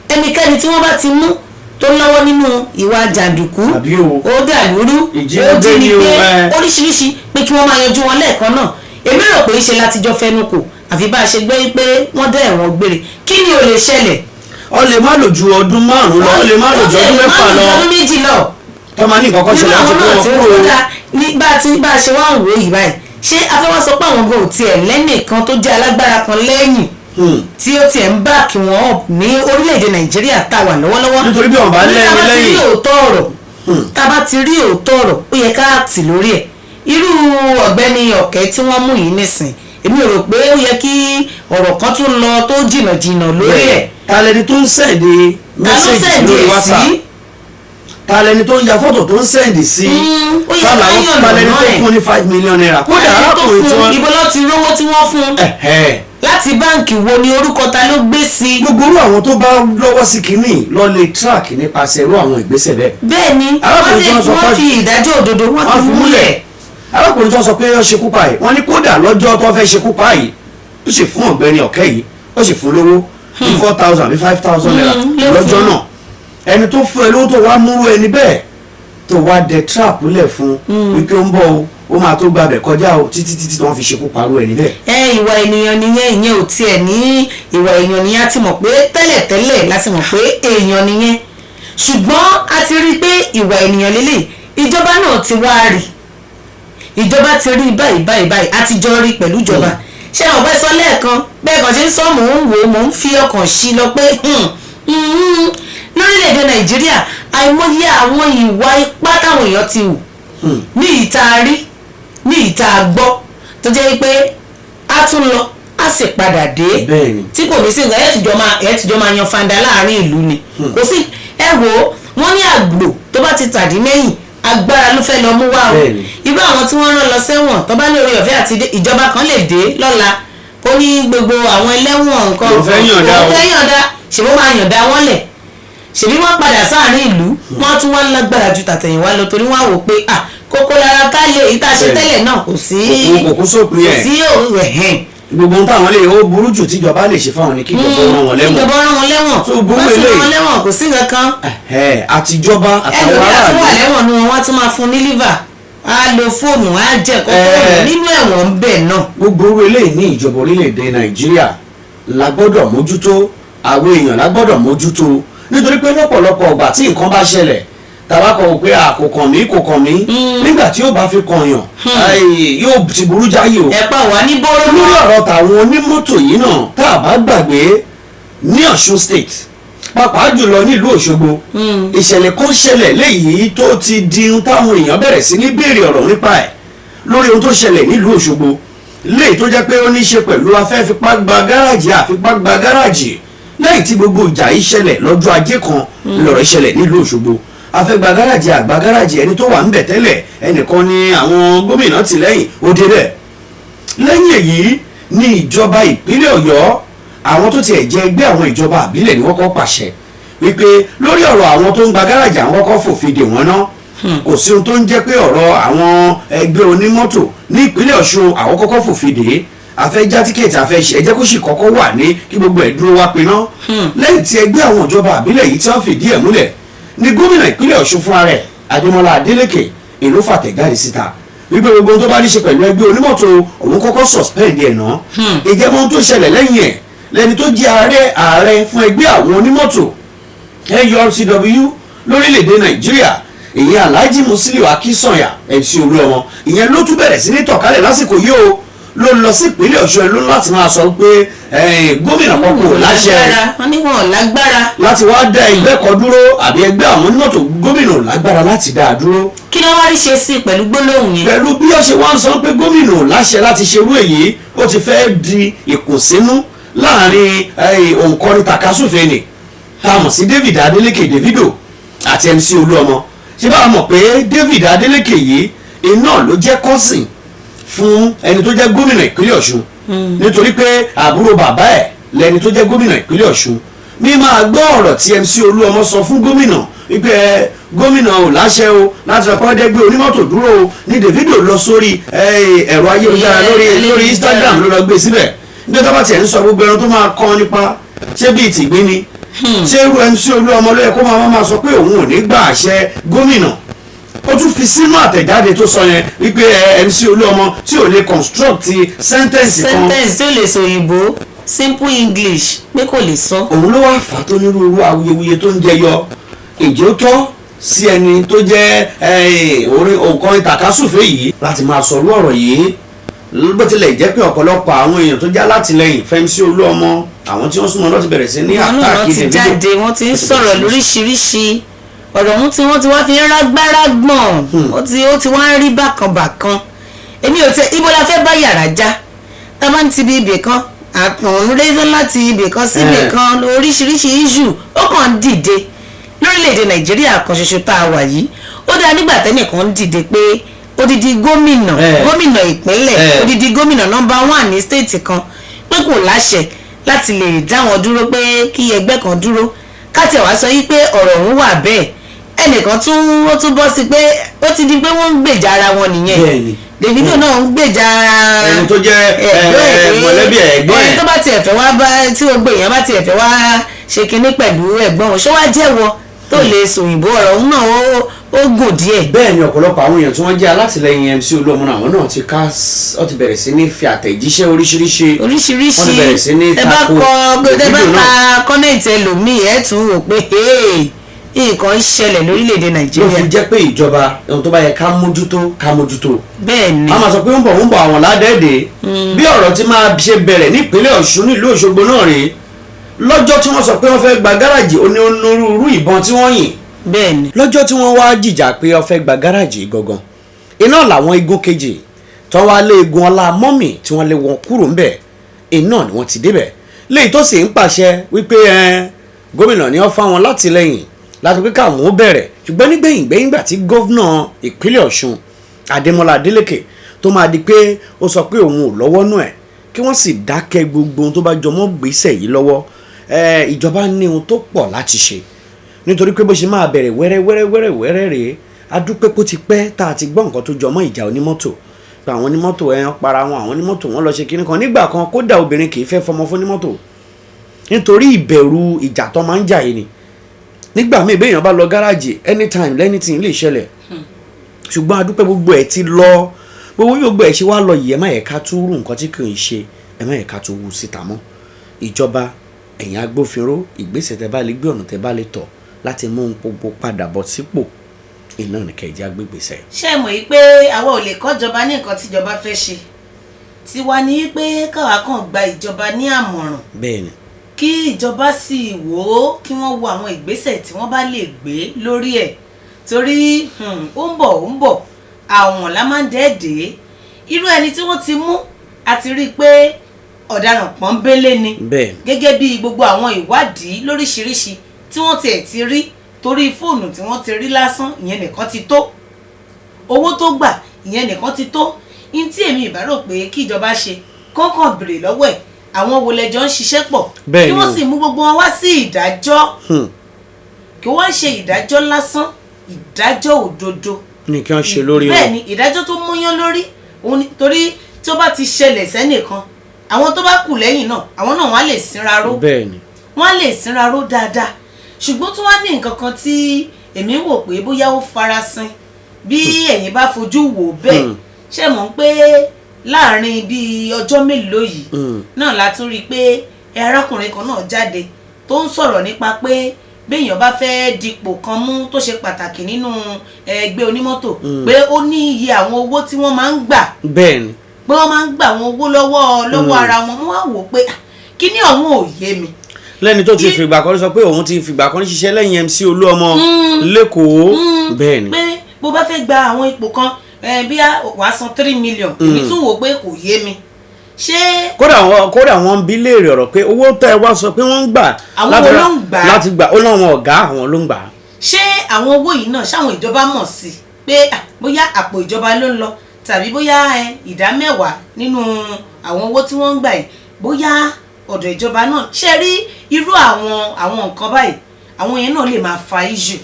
ẹnikẹ́ni tí wọ́n bá ti mú tó lọ́wọ́ nínú ìwà jàǹdùkú, ó dàlúrú, ó jínigbé, oríṣiríṣi, pé kí wọ́n máa yanjú wọn lẹ́ẹ̀kan náà. Èmi rò pé ṣe látijọ́ fẹnu kò, àfi bá a ṣe gbé pé wọ́n dá ẹ̀wọ̀n gbére. Kí ni ó lè ṣẹlẹ̀? ọ lè má lò ju ọdún 5 lọ ọ lè má lò ju ọdún 6 lọ ọdún 2 lọ tọ́mọ ní nǹkan kan ṣẹlẹ̀ àwọn láti náà kó tí wọn wọ́n kúrò. dá ní bá a ṣe wá ń wò yìí báyìí ṣé afẹ́wọ́n sọ pé àwọn gan ò tiẹ̀ lẹ́nìkan tó jẹ́ alágbára kan lẹ́yìn tí ó tiẹ̀ ń bá kí wọ́n ní orílẹ̀-èdè nàìjíríà tá a wà lọ́wọ́lọ́wọ́ nítorí bí wọn bá lẹ́yìn lẹ́yìn tá a bá ti rí òótọ́ ọ̀rọ̀ ó yẹ ká àtì lórí ẹ̀ irú ọ̀gbẹ́ni ọ̀kẹ́ tí wọ́n mú yìí nísìn èmi ò rò pé ó yẹ kí ọ̀rọ̀ kan tún lọ tó jìnnà lórí ẹ̀. ta lẹni tó ń sẹ̀dí mẹ́sẹ̀gì lórí WhatsApp ta lẹni tó ń ya fọ́tò tó ń sẹ́ǹdì sí ta lẹni tó fún ní 5 million naira kódà arákùnrin tí wọ́n. ibo ló ti rówó tí wọ́n fún láti báǹkì wo ni orúkọ ta ló gbé sí. gbogbo irú àwọn tó bá lọ́wọ́ sí kínní lọ lè track nípasẹ̀ irú àwọn ìgbésẹ̀ bẹ́ẹ̀. bẹ́ẹ̀ni wọ́n fi ìdájọ́ òdodo wọ́n fi múlẹ̀. arákùnrin tó sọ pé ó ṣekú pa yìí wọ́n ní kódà lọ́jọ́ tó fẹ́ ṣekú pa yìí ó sì fún ọ̀gbẹ́ni ọ̀kẹ́ yìí ó sì fún lówó ní 4,000 àbí 5,000 naira lọ́jọ́ náà ẹni tó fún ẹ lówó tó wá múrú ẹni bẹ́ẹ̀ tó wá dẹ trap lẹ̀ fún wípé ó ń bọ̀ o ó máa tó gbàbẹ̀ kọjá o títí tí wọ́n fi ṣekú parú ẹni bẹ́ẹ̀. Ìwà ènìyàn nìyẹn ìyẹn ò tiẹ̀ ní ìwà èèyàn nìyẹn a ti mọ̀ pé tẹ́lẹ̀tẹ́lẹ̀ láti mọ̀ pé èèyàn nìyẹn ṣùgbọ́n a ti rí i pé ìwà ènìyàn lélẹ̀ ìjọba náà ti wá rí ìjọba ti rí báyìí a ti jọ rí pẹ̀lú ìjọba ṣé àwọn ọ̀bẹ sọ lẹ́ẹ̀kan bẹ́ẹ̀ kàn ṣe ń sọ mò ń wò mò ń fi ọkàn sí lọ pé lórílẹ̀‐èdè Nàìjíríà àìmọye àwọn ìwà ipá táwọn èèyàn ti hù ní ìta rí ní ìta gbọ́ tó jẹ́ pé a tún lọ a sì padà dé tí kò ní sí ìgbà ẹ̀ tìjọ́ máa yan fanda láàrin ìlú ni kò sí ẹ wò ó wọ́n ní àgbò tó bá ti tàdí mẹ́yìn agbára ló fẹ́ lọ mú wá o irú àwọn tí wọ́n rán lọ sẹ́wọ̀n tó bá ní orí ọ̀fẹ́ àti ìjọba kan lè dé lọ́la kó ní gbogbo àwọn ẹlẹ́wọ̀n nǹkan kò fẹ́ yànda ṣèbó máa yànda wọ́n lẹ̀ ṣèbí wọ́n padà sáàrin ìlú wọ́n tún wá lágbára ju tàtẹ̀yìnwá lọ torí wọ́n á wò pé kókó lára ká lè ìta ṣe tẹ́lẹ̀ náà kò sí kò sópin ẹ̀ kò sí ẹ̀hẹ́n gbogbo ohun táwọn lè ó burú jù tíjọba lè ṣe fáwọn ní kí ìjọba rán wọn lẹ́wọ̀n ìjọba rán wọn lẹ́wọ̀n tó burú wọ́n sì eléyìí rán wọn lẹ́wọ̀n kò sí nǹkan àtijọba àtàwọn ẹlòmíà aráàlú tún wà lẹ́wọ̀n nu wọn wọ́n tún máa fún ní liver á lo fóònù á jẹ kókó nínú ẹ̀wọ̀n bẹ́ẹ̀ náà. gbogbo orú eléyìí ní ìjọba orílẹ̀-èdè Nàìjíríà la gbọ́dọ̀ mójútó àwọn èèyàn la gbọ́dọ̀ mójútó nítorí pé lọ́pọ̀lọpọ̀ ọgbà tí nǹkan bá ṣẹlẹ̀ tàbá kọ̀ pé kò kàn mí nígbà tí yóò bá fi kànyàn yóò ti burú jáyé o. ẹ̀pà wà ní bóró lórí ọ̀rọ̀ tàwọn onímọ́tò yìí náà tá a bá gbàgbé ní Ọ̀ṣun state pàápàá jùlọ nílùú Òṣogbo ìṣẹ̀lẹ̀ kan ṣẹlẹ̀ léyìí tó ti di ohun táwọn èèyàn bẹ̀rẹ̀ sí ní béèrè ọ̀rọ̀ nípa ẹ̀ lórí ohun tó ṣẹlẹ̀ nílùú Òṣogbo léyìí tó jẹ́ pé ó ní í ṣe pẹ̀lú afẹ́fipá gba gáràjì lẹ́yìn tí gbogbo ìjà yìí ṣẹlẹ̀ lọ́jọ́ ajé kan lọ̀rọ̀ ṣẹlẹ̀ nílùú Òṣogbo afẹ́gba gáràjì àgbà gáràjì ẹni tó wà ń bẹ̀ tẹ́lẹ̀ ẹnìkan ni àwọn gómìnà tì lẹ́yìn ó débẹ̀ lẹ́yìn èyí ní ìjọba ìpínlẹ̀ Ọ̀yọ́ àwọn tó tiẹ̀ jẹ́ ẹgbẹ́ àwọn ìjọba àbílẹ̀ ni wọ́n kọ́ pàṣẹ wípé lórí ọ̀rọ̀ àwọn tó ń gba gáràjì àwọn kọ́ fòfin dè wọ́n náà kò sí ohun tó ń jẹ́ pé ọ̀rọ̀ àwọn ẹgbẹ́ onímọ́tò ní ìpínlẹ̀ Ọ̀ṣun àwọn kọ́kọ́ fòfin dè é afẹ́ já tíkẹ́ẹ̀tì afẹ́ ṣe ẹjẹ́ kó sì kọ́kọ́ wà ní kí gbogbo ẹ̀ dúró wá pinná lẹ́yìn tí ẹgbẹ́ àwọn ìjọba àbílẹ̀ yìí tí wọ́n fìdí ẹ̀ múlẹ̀ ní gómìnà ìpínlẹ̀ Ọ̀ṣun fúnra rẹ̀ Adémọ́lá Adélékè ìlú fàtẹ̀jáde síta wípé gbogbo tó bá ní ṣe pẹ̀lú ẹgbẹ́ onímọ́tò òun kọ́kọ́ suspend ẹ̀ náà ìjẹ́mọ́ tó ṣẹlẹ̀ lẹ́yìn ẹ̀ lẹ́ni tó jẹ́ ààrẹ fún ẹgbẹ́ àwọn onímọ́tò NURTW lórílẹ̀‐èdè Nàìjíríà ìyẹn Alhaji Musiliu Akínsànyà MC Olúọmọ ìyẹn ló tún bẹ̀rẹ̀ sí ní tọ̀kálẹ̀ lásìkò yìí o ló lọ sí ìpínlẹ̀ Ọ̀ṣun ló láti máa sọ pé gómìnà kan kò láṣẹ láti wá dá ẹgbẹ́ kan dúró àbí ẹgbẹ́ àwọn onímọ́tò gómìnà lágbára láti dá a dúró. kí ló wá rí ṣe sí pẹ̀lú gbólóhùn yẹn. pẹ̀lú bí ó ṣe wá ń sọ pé gómìnà láṣẹ láti ṣerú èyí ó ti fẹ́ di ìkùnsínú láàrin òǹkọrin takasúfèé ni tá a mọ̀ sí David Adeleke Davido àti MC Olúọmọ ṣé bá a mọ̀ pé David Adeleke yìí iná ló jẹ́ kọ́sìn fún ẹni tó jẹ́ gómìnà ìpínlẹ̀ Ọ̀ṣun nítorí pé àbúrò bàbá ẹ̀ lẹni tó jẹ́ gómìnà ìpínlẹ̀ Ọ̀ṣun mi máa gbọ́ ọ̀rọ̀ tí MC Olúọmọ sọ fún gómìnà wípé gómìnà ò láṣẹ o láti sọ pé wọ́n dẹ́gbẹ́ onímọ́tò dúró o ní Davido lọ sórí ẹ̀rọ ayélujára lórí Instagram ló lọ gbé síbẹ̀ nígbà tó bá tiẹ̀ ń sọ gbogbo ẹran tó máa kọ́ nípa ṣé bíi tìgbín ni ṣé irú MC Olúọmọ ló yẹ kó máa sọ pé òun ò ní gbà àṣẹ gómìnà ó tún fi sínú àtẹ̀jáde tó sọ yẹn wípé MC Olúọmọ tí ò lè construct sentence kan sentence tí ó lè sọ òyìnbó simple English pé kò lè sọ. òun ló wá fà á tó nírúurú awuyewuye tó ń jẹyọ. ǹjẹ́ ó tọ́ sí ẹni tó jẹ́ orin òǹkan ìtàkásùfé yìí láti máa sọ orú ọ̀rọ̀ yìí bó tilẹ̀ jẹ́ pé ọ̀pọ̀lọpọ̀ àwọn èèyàn tó já látìlẹ́yìn Fẹ́mi Olúọmọ àwọn tí wọ́n súnmọ́ lọ́ti bẹ̀rẹ̀ sí ní àtàkì ti jáde wọ́n ti ń sọ̀rọ̀ lóríṣiríṣi ọ̀rọ̀ ọ̀hún tí wọ́n ti wá fi ń rágbára gbọ̀n ó ti wá ń rí bákan èmi ò tẹ ibo la fẹ́ bá yàrá já tá a bá ń ti bí ibì kan àpọ̀n rédíò láti ibì kan sí ibì kan oríṣiríṣi iṣu ó kàn ń dìde lórílẹ̀‐èdè Nàìjíríà kan ṣoṣo tá a wà yìí ó dáa nígbà tẹ́nìkan ń dìde pé odidi gómìnà ìpínlẹ̀ odidi gómìnà nọ́mbà 1 ní stéètì kan pé kò láṣẹ láti lè dá wọn dúró pé kí ẹgbẹ́ kan dúró káti ẹ̀ wá sọ yí pé ọ̀rọ̀ ọ̀hún wà bẹ́ẹ̀ ẹnìkan ó tún bọ́ sí pé ó ti di pé wọ́n ń gbèjà ara wọn nìyẹn Davido náà ń gbèjà ẹni tó jẹ́ mọ̀lẹ́bí ẹ̀gbọ́n ẹ̀ tó bá tiẹ̀ fẹ́ wá bá tí gbogbo èèyàn bá tiẹ̀ fẹ́ wá ṣe kinní pẹ̀lú ẹ̀gbọ́n wọn ṣó wá jẹ́wọ́ tó lè sòyìnbó ọ̀rọ̀ ọ̀hún náà ó gùn díẹ̀. bẹ́ẹ̀ ni ọ̀pọ̀lọpọ̀ àwọn èèyàn tí wọ́n jẹ́ alátìlẹyìn MC Olúọmọ náà àwọn náà ti bẹ̀rẹ̀ sí ní fi àtẹ̀jíṣẹ́ oríṣiríṣi wọ́n ti bẹ̀rẹ̀ sí ní tako Davido náà. kọ́nẹ̀tì ẹlòmíì ẹ̀ tún wò pé nǹkan ń ṣẹlẹ̀ lórílẹ̀‐èdè Nàìjíríà. ló fi jẹ́ pé ìjọba ohun tó bá yẹ ká mójútó. bẹ́ẹ̀ ni. a máa sọ pé ń bọ̀ àwọn ládẹ́ẹ̀dẹ́ bí ọ̀rọ̀ ti máa ṣe bẹ̀rẹ̀ nípínlẹ̀ Ọ̀ṣun nílùú Òṣogbo náà rèé lọ́jọ́ tí wọ́n sọ pé wọ́n fẹ́ gba gáràjì onírúurú ìbọn tí wọ́n yìn. bẹ́ẹ̀ni. lọ́jọ́ tí wọ́n wá jìjà pé wọ́n fẹ́ gba gáràjì gangan iná làwọn igun kejì tí wọ́n wá lé igun ọlá mọ́mì tí wọ́n lé wọn kúrò ńbẹ̀ iná ni wọ́n ti débẹ̀ léyìí tó sì ń pàṣẹ wípé gómìnà ni wọ́n fáwọn látìlẹ́yìn láti pé káwọn ó bẹ̀rẹ̀ ṣùgbọ́n nígbẹ̀yìn gbà tí gómìnà ìpínlẹ̀ Ọ̀ṣun Adémọ́lá Adélékè tó máa di pé ó sọ pé òun ò lọ́wọ́ nù ẹ̀ kí wọ́n sì dákẹ́ gbogbo ohun tó bá jọmọ́ gbèsè yìí lọ́wọ́ ìjọba ní ohun tó pọ̀ láti ṣe nítorí pé bó ṣe máa bẹ̀rẹ̀ wẹ́rẹ́ rèé adúpẹ́ kó ti pẹ́ tá a ti gbọ́ nǹkan tó jọmọ́ ìjà onímọ́tò pé àwọn onímọ́tò para wọn àwọn onímọ́tò wọn lọ ṣe kinní kan nígbà kan kódà obìnrin kì í fẹ́ fọmọ fún onímọ́tò nítorí ìbẹ̀rù ìjà tó máa ń jà yìí ni nígbà míì béèyàn bá lọ gáràjì anytime anything lè ṣẹlẹ̀ ṣùgbọ́n adúpẹ́ gbogbo ẹ̀ ti lọ gbogbo ẹ̀ ṣe wá lọ yìí ẹ má yẹ ká tún rú nǹkan tí kì í ṣe ẹ má yẹ ká tún wú síta mọ́ ìjọba ẹ̀yin agbófinró ìgbésẹ̀ tẹ́ bá lè gbé ọ̀nà tẹ́ bá lè tọ̀ láti mú ohun gbogbo padà bọ̀ sípò iná nìkan ìjà gbégbèsè. ṣé ẹ mọ̀ yìí pé àwa ò lè kọ́jọba ní nǹkan tíjọba fẹ́ ṣe tiwa ni pé káwa kàn gba ìjọba ní àmọ̀ràn. bẹ́ẹ̀ni. kí ìjọba sì wò ó kí wọ́n wo àwọn ìgbésẹ̀ tí wọ́n bá lè gbé lórí ẹ̀ torí ó ń bọ̀ àwọn la máa ń dẹ́ẹ̀dẹ́ irú ẹni tí wọ́n ti mú àti rí i pé ọ̀daràn pọ́nbélé ni gẹ́gẹ́ bí gbogbo àwọn ìwádìí lóríṣiríṣi tí wọ́n tiẹ̀ ti rí torí fóònù tí wọ́n ti rí lásán ìyẹn nìkan ti tó owó tó gbà ìyẹn nìkan ti tó ní tí èmi ìbá rò pé kí ìjọba ṣe kọ́kàn béèrè lọ́wọ́ ẹ̀ àwọn wo lẹjọ ń ṣiṣẹ́ pọ̀ kí wọ́n sì mú gbogbo wọn wá sí ìdájọ́ kí wọ́n ṣe ìdájọ́ lásán ìdájọ́ òdodo ní kí wọ́n ṣe lórí wọn bẹ́ẹ̀ ni ìdájọ́ tó múyán lórí torí tí ó bá ti ṣẹlẹ̀ sẹ́nìkan àwọn tó bá kù lẹ́yìn náà àwọn náà wọ́n á lè sínra ró wọ́n á lè sínra ró dáadáa ṣùgbọ́n tó wá ní nǹkan kan tí èmi wò pé bóyá ó farasin bí ẹ̀yin bá fojú wò bẹ́ẹ̀ ṣe mọ̀ pé láàrin bíi ọjọ́ mélòó yìí náà la tún rí i pé arákùnrin kan náà jáde tó ń sọ̀rọ̀ nípa pé béèyàn bá fẹ́ dipò kan mú tó ṣe pàtàkì nínú ẹgbẹ́ onímọ́tò pé ó ní iye àwọn owó tí wọ́n máa ń gbà bẹ́ẹ̀ni pé wọ́n máa ń gbà àwọn owó lọ́wọ́ ara wọn wọ́n á wò pé kíní ọ̀hún ò yé mi. lẹ́ni tó ti fìgbà kan sọ pé òun ti fìgbà kan ṣiṣẹ́ lẹ́yìn MC Olúọmọ lẹ́kọ̀ọ́ bẹ́ẹ̀ni. pé bó bá fẹ́ gba àwọn ipò kan bí wàá san 3 million èmi tún wò pé kò yé mi ṣé. kódà wọn ń bi léèrè ọ̀rọ̀ pé owó tẹ́ ẹ wá sọ pé wọ́n ń gbà láti gbà ó láwọn ọ̀gá àwọn ló ń gbà. ṣé àwọn owó yìí náà ṣáwọn ìjọba mọ̀ sí pé bóyá àpò ìjọba ló ń lọ tàbí bóyá ìdá 10 nínú àwọn owó tí wọ́n ń gbà yìí bóyá ọ̀dọ̀ ìjọba náà ṣe rí irú àwọn nǹkan báyìí àwọn yẹn náà lè máa fa issue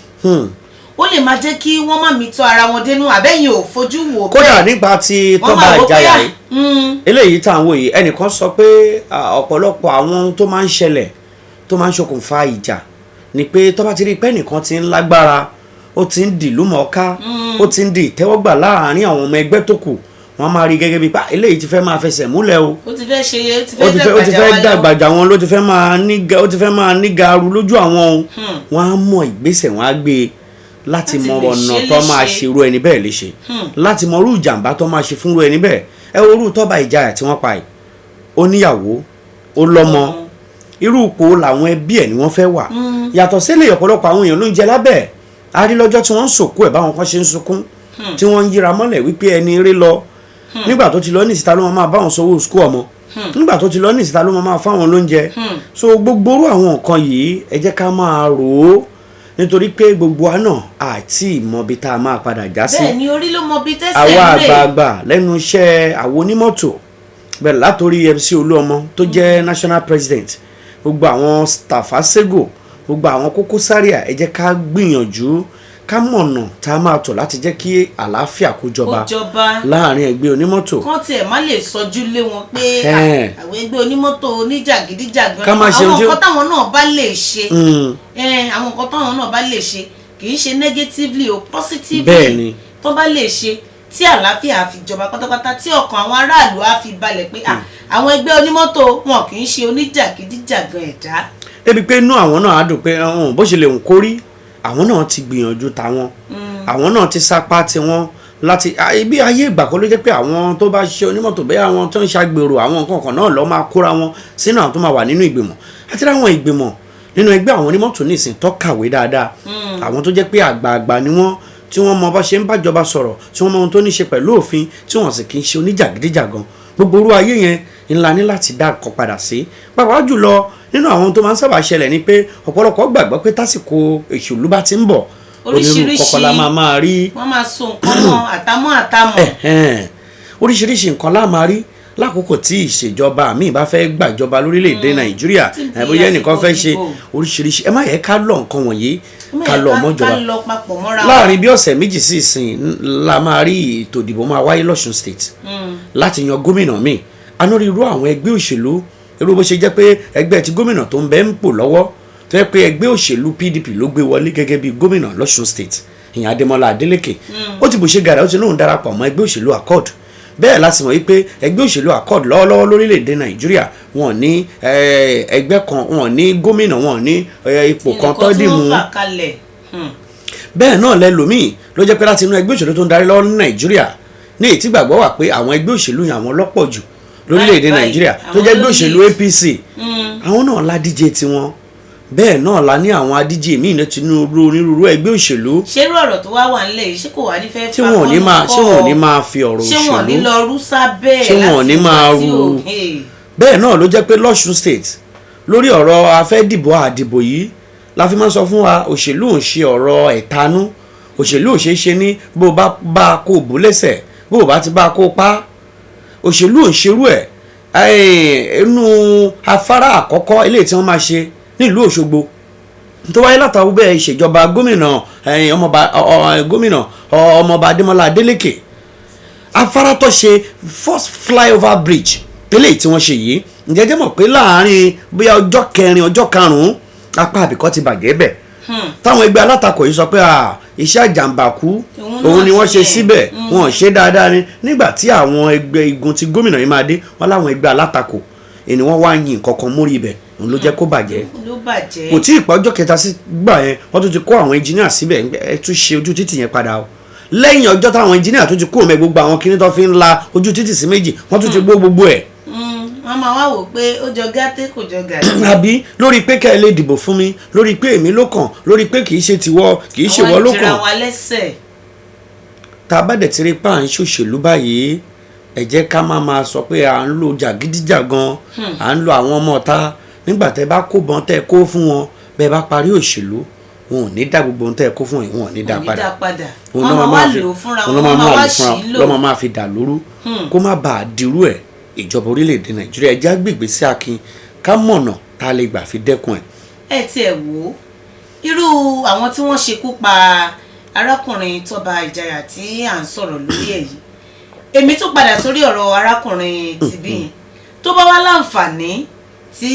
ó lè máa jẹ́ kí wọ́n má mi tọ́ ara wọn dénú àbẹ́yìn ò fojú wò bẹ́ẹ̀. kódà nípa ti tọ́ba ìjayà yìí eléyìí tá à ń wò yìí ẹnìkan sọ pé ọ̀pọ̀lọpọ̀ àwọn ohun tó máa ń ṣẹlẹ̀ tó máa ń ṣokùnfà ìjà ni pé tọ́ba ti rí pé ẹnìkan ti ń lágbára ó ti ń dìlú mọ̀ọ́ká ó ti ń di ìtẹ́wọ́gbà láàárín àwọn ọmọ ẹgbẹ́ tó kù wọ́n máa rí gẹ́gẹ́ bí pa eléyìí ti fẹ́ máa fẹsẹ̀ múlẹ̀ o ó ti fẹ́ ṣe ó ti fẹ́ dàgbàjà wọn ló ti fẹ́ máa ní gaaru lójú àwọn o wọ́n á mọ ìgbésẹ̀ wọ́n á gbé e láti mọ ọ̀nà tó máa ṣe irú ẹni bẹ́ẹ̀ léṣe láti mọ irú ìjàmbá tó máa ṣe fún irú ẹni bẹ́ẹ̀ ẹ wo irú Tọ́ba Ìjàyà tí wọ́n pa yìí ó níyàwó ó lọ́mọ irú ipò làwọn ẹbí ẹ̀ ni wọ́n fẹ́ wà yàtọ̀ sílẹ̀ ọ̀pọ̀lọpọ̀ àwọn èèyàn ló ń jẹ lábẹ́ ẹ̀ a rí lọ́jọ́ tí wọ́n ń sòkú ẹ̀ báwọn kan ṣe ń sunkún tí wọ́n ń yíra mọ́lẹ̀ wípé ẹni eré lọ nígbà tó ti lọ ní ìsìta ló máa bá wọn sanwó skul ọmọ nígbà tó ti lọ ní ìsìta ló máa fáwọn lóúnjẹ so gbogbo orú àwọn nǹkan yìí ẹ jẹ́ ká máa rò ó nítorí pé gbogbo wa náà àti ìmọ̀bi tá a máa padà já sí. bẹ́ẹ̀ ni orí ló mọ bí tẹ́sẹ̀ àwa àgbààgbà lẹ́nu iṣẹ́ àwọn onímọ́tò bẹ̀rẹ̀ látòrí MC Olúọmọ tó jẹ́ national president gbogbo àwọn Tafasego gbogbo àwọn Koko Zaria ẹ jẹ́ ká gbìyànjú ká mọ̀nà tá a máa tọ̀ láti jẹ́ kí àlàáfíà kó jọba láàrin ẹgbẹ́ onímọ́tò. kán tiẹ̀ má lè sọjú lé wọn pé àwọn ẹgbẹ́ onímọ́tò oníjàgídíjàgan àwọn nǹkan táwọn náà bá lè ṣe àwọn nǹkan táwọn náà bá lè ṣe kì í ṣe negatively o positively tó bá lè ṣe tí àlàáfíà fi jọba pátápátá tí ọkàn àwọn aráàlú á fi balẹ̀ pé àwọn ẹgbẹ́ onímọ́tò wọn kì í ṣe oníjàgídíjàgan ẹ̀dá. débi pé inú àwọn náà á dùn pé bó ṣe lè ń kórí àwọn náà ti gbìyànjú tàwọn àwọn náà ti sapá tiwọn láti ibi ayé ìgbà kan ló jẹ́ pé àwọn tó bá ṣe onímọ́tò bẹ́ẹ̀ àwọn tó ń ṣàgbèrò àwọn nǹkan kan náà lọ́ọ́ máa kóra wọn sínú àwọn tó máa wà nínú ìgbìmọ̀ àti láwọn ìgbìmọ̀ nínú ẹgbẹ́ àwọn onímọ́tò nísìn tó kàwé dáadáa àwọn tó jẹ́ pé àgbààgbà ni wọ́n tí wọ́n mọ bá ṣe ń bájọba sọ̀rọ̀ tí wọ́n mọ ohun tó ní ṣe pẹ̀lú òfin tí wọ́n sì kì í ṣe oníjàgídíjàgan gbogbo orú ayé yẹn ńlá ní láti dá ọkọ̀ padà sí pàápàá jùlọ nínú àwọn tó máa ń sábà ṣẹlẹ̀ ni pé ọ̀pọ̀lọpọ̀ gbàgbọ́ pé tásìkò òṣèlú bá ti ń bọ̀ onírúurú kọ̀ọ̀kan la máa rí. wọ́n máa so nǹkan mọ́ àtàmọ́. oríṣiríṣi nǹkan la máa rí lákòókò tí ìṣèjọba mi bá fẹ́ gbàjọba lórílẹ̀‐èdè Nàìjíríà bóyá ẹnìkan fẹ́ ṣe oríṣiríṣi ẹ má yẹ ká lọ nǹkan wọ̀nyí ká lọ mọ́jọba láàrin bí ọ̀sẹ̀ méjì sí ìsìn la máa rí ètò ìdìbò máa wáyé l'Ọ̀ṣun state láti yan gómìnà mi anórírú àwọn ẹgbẹ́ òṣèlú irú bó ṣe jẹ́ pé ẹgbẹ́ ti gómìnà tó ń bẹ ń pò lọ́wọ́ tó yẹ pé ẹgbẹ́ òṣèlú PDP ló gbé wọlé gẹ́gẹ́ bí gómìnà l'Ọ̀ṣun state ìyẹn Adémọ́lá Adélékè ó ti bù ṣe gàdá ó ti lóun darapọ̀ mọ́ ẹgbẹ́ òṣèlú accord bẹ́ẹ̀ láti mọ̀ wípé ẹgbẹ́ òṣèlú accord lọ́wọ́lọ́wọ́ lórílẹ̀‐èdè Nàìjíríà wọn ní ẹgbẹ́ kan wọn ní gómìnà wọn ní ipò kan tó dì mú bẹ́ẹ̀ náà lẹ́lòmíì ló jẹ́ pé láti inú ẹgbẹ́ òṣèlú tó ń darí lọ́wọ́ ní Nàìjíríà ní èyí tí gbàgbọ́ wà pé àwọn ẹgbẹ́ òṣèlú yẹn àwọn lọ́pọ̀ jù lórílẹ̀‐èdè Nàìjíríà tó jẹ́ ẹgbẹ́ òṣèlú APC àwọn náà ládíje tiwọn bẹ́ẹ̀ náà la ní àwọn adíje míì ní onírúurú ẹgbẹ́ òṣèlú. ṣé irú ọ̀rọ̀ tó wá wà nílẹ̀ yìí ṣé kò wá ní fẹ́ẹ́ ṣé wọn ò ní máa fi ọ̀rọ̀ òṣèlú ṣé wọn ò ní lọ rú sábẹ́ ṣé wọn ò ní máa ru bẹ́ẹ̀ náà ló jẹ́ pé l'Ọ̀ṣun state lórí ọ̀rọ̀ afẹ́dìbò àdìbò yìí la fi máa ń sọ fún wa òṣèlú ò ń ṣe ọ̀rọ̀ ẹ̀tanú òṣèlú ò ṣe é ṣe ní bó bá bá kó bó lẹ́sẹ̀ bó bá ti bá kó pa òṣèlú ò ń ṣerú ẹ̀ inú afárá àkọ́kọ́ eléyìí tí wọ́n máa ṣe nílùú Òṣogbo tó wáyé látàwọn bẹ́ẹ̀ ìṣèjọba gómìnà ọmọọba Adémọ́lá Adélékè afárá tó ṣe first flyover bridge eléyìí tí wọ́n ṣe yìí ǹjẹ́ jẹ́ mọ̀ pé láàárín bóyá ọjọ́ kẹrin ọjọ́ karùn-ún apá àbíkọ́ ti bàjẹ́ bẹ̀ táwọn ẹgbẹ́ alátakò yìí sọ pé iṣẹ́ àjàmbákú òun ni wọ́n ṣe síbẹ̀ wọn ò ṣe dáadáa ni nígbà tí àwọn ẹgbẹ́ igun ti gómìnà yìí máa dé wọn láwọn ẹgbẹ́ alátakò ni wọ́n wá yin nǹkan kan mórí ibẹ̀ òun ló jẹ́ kó bàjẹ́ kò tí ì pẹ́ ọjọ́ kẹta sí gbà yẹn wọ́n tún ti kó àwọn engineer síbẹ̀ ẹ tún ṣe ojú títì yẹn padà o lẹ́yìn ọjọ́ táwọn engineer tún ti kó mẹ́ gbogbo àwọn kinní tó fi ń la ojú títì sí méjì wọ́n tún ti gbó gbogbo ẹ̀. wọ́n máa wá wò pé ó jọ gàtẹ́ kò jọ gàtẹ́. àbí lórí pé kẹ́ ẹ lè dìbò fún mi lórí pé èmi ló kàn lórí pé kì í ṣe tiwọ́ kì í ṣe wọ́ ló kàn. àwọn ìjìnlẹ̀ wa lẹ́sẹ̀. tá a bá dẹ̀ ti rí pa à ń ṣòṣèlú báyìí ẹ jẹ́ ká máa sọ pé à ń lo jàgídíjàgan à ń lo àwọn ọmọ ọ̀tá nígbà tẹ́ bá kó bọ́n tẹ́ kó fún wọn bẹ́ẹ̀ bá parí òṣèlú wọn ò ní dá gbogbo ohun tẹ́ kó fún wọn ò ní dá padà wọn máa lò fúnra wọn máa ṣì lò lọ́mọ máa fi dà lóru kó má bàa dirú ẹ̀ ìjọba orílẹ̀-èdè Nàìjíríà ẹja gbègbè sí akin ká mọ̀nà tá a lè gbà fi dẹ́kun ẹ̀. ẹ tiẹ̀ wò ó irú àwọn tí wọ́n ṣekú pa arákùnrin Tọ́ba Ìjàyà tí à ń sọ̀rọ̀ lórí ẹ̀ yìí èmi tún padà sórí ọ̀rọ̀ arákùnrin tìbí yẹn tó bá wá láǹfààní tí